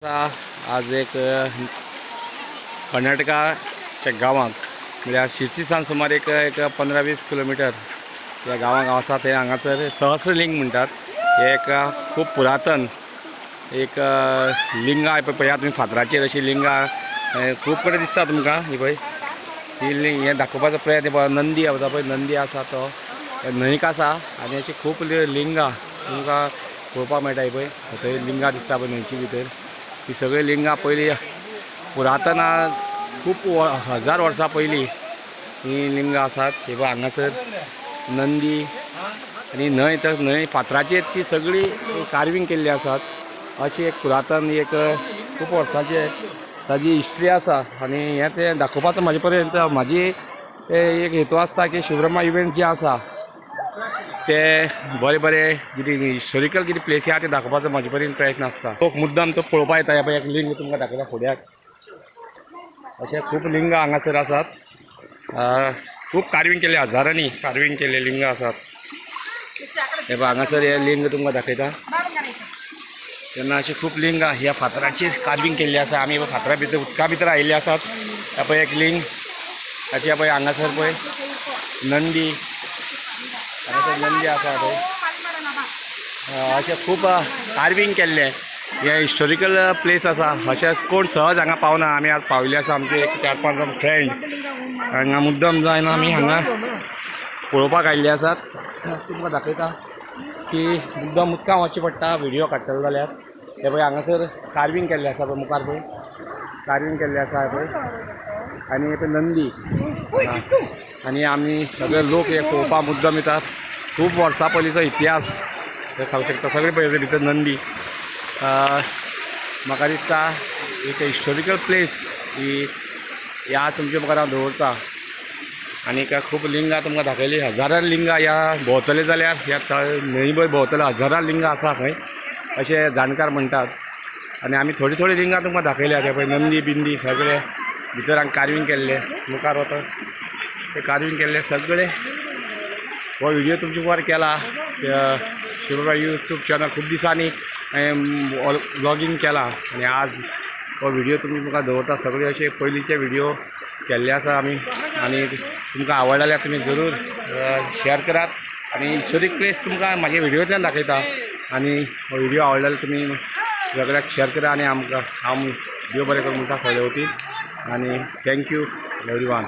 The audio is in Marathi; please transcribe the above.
आज एक कर्नाटकाच्या गावांक म्हळ्यार शिरसीसान सुमार एक 15-20 किलोमीटर या गांवांक आसा ते हांगासर सहस्रलिंग म्हणटात। हे एक खूब पुरातन एक लिंग आहे पळयात तुम्ही फातराचेर अशी लिंगां खूब कडेन दिसता तुमकां। ही पळय ही लिंग हे दाखोवपाचो प्रयत्न नंदी आसा पळय, नंदी आसा तो न्हंयक आसा आनी अशी खूब लिंगां तुमकां पळोवपाक मेळटा। पळय थंय लिंगां दिसता पळय न्हंयची भितर ही सगळी लिंगां पयलीं पुरातन खूब हजार वर्सां पयलीं ही लिंगां आसात। हे पळय हांगासर नंदी आनी न्हंय तर न्हंय फातराचेर ती सगळी कार्विंग केल्ली आसात। अशी एक पुरातन एक खूब वर्सांची ताजी हिस्ट्री आसा आनी हे ते दाखोवपाचो म्हाजे पर्यंत म्हाजी एक हेतू आसता की शुभ्रमा इव्हेंट जे आसा ते बरे बरे कितें हिस्टोरिकल कितें प्लेसी आसा ते दाखोवपाचो म्हाजे पर्यंत प्रयत्न आसता। लोक मुद्दाम तो पळोवपा येता। हे एक लिंग तुमकां दाखयता फुड्याक अशे खूब लिंगां हांगासर आसात। खूब कार्विंग केल्ले हजारांनी कार्विंग केल्ले लिंगां आसात। हे पळय हांगासर हे लिंग तुमकां दाखयता तेन्ना अशी खूब लिंगां ह्या फातराचेर कार्विंग केल्ली आसा। आमी फातरा भितर उदका भितर आयिल्ले आसात। हे पळय एक लिंग ताचे पळय हांगासर पळय नंदी हांगासर नंदी आसा पळय अशें खूब कार्विंग केल्ले हे हिस्टोरिकल प्लेस आसा। अशें कोण सहज हांगा पावना। आमी आज पाविल्ले आसा आमचे एक 4-5 जाण फ्रेंड हांगा मुद्दम जावन आमी हांगा पळोवपाक आयिल्ले आसात। तुमकां दाखयता की मुद्दम उदकां वचचें पडटा व्हिडिओ काडटलो जाल्यार। हे पळय हांगासर कार्विंग केल्ले आसा पळय मुखार पळय कार्विंग केल्ले आसा पळय आनी हे पळय नंदी आनी आमी सगळे लोक हे पळोवपाक मुद्दम येतात। खूब वर्सां पयलींचो इतिहास हे सांगूं शकता सगळे पळय भितर नंदी म्हाका दिसता एक हिस्टोरिकल प्लेस ही आज तुमच्या मुखार हांव दवरता। आनीक खूब लिंगां तुमकां दाखयली हजारां लिंगां ह्या भोंवतले जाल्यार ह्या न्हंयभर भोंवतले हजारां लिंगां आसा खंय अशे जाणकार म्हणटात। आनी आमी थोडी थोडी लिंगां तुमकां दाखयल्या ते पळय नंदी बिंदी सगळे भितर हांगा कार्विंग केल्ले मुखार वता ते कार्विंग केल्ले सगळे हो व्हिडिओ तुमच्या मुखार केला। शिवरामा यूट्यूब चॅनल खूब दिसांनी व्लॉगिंग केला आनी आज हो व्हिडिओ तुमच्या मुखार दवरता। सगळे अशे पयलींचे व्हिडिओ केल्ले आसा आमी आनी तुमकां आवडले जाल्यार तुमी जरूर शेअर करात आनी हिस्टोरीक प्लेस तुमकां म्हाजे व्हिडिओंतल्यान दाखयता। आनी हो व्हिडिओ आवडलो जाल्यार तुमी सगळ्याक शेअर करा आनी आमकां हांव देव बरें करूं म्हणटा फुडें वचपी आनी थँक्यू एवरीवन।